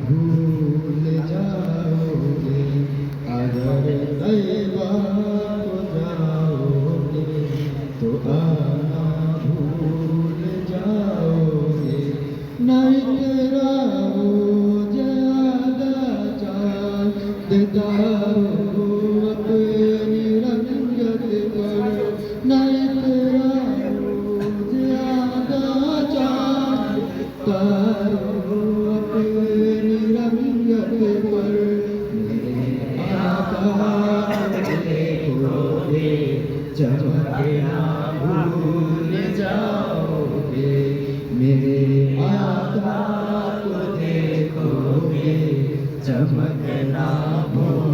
भूल जाओगे अगर तैबा को जाओगे तो आना भूल जाओगे न इतराओ ज्यादा चांद तारो अपनी रंगत पर न इतराओ ज्यादा चांद तारो अपनी रंगत पर मेरे आका देखोगे चमकना भूल जाओगे मेरे आका को देखोगे चमकना भूल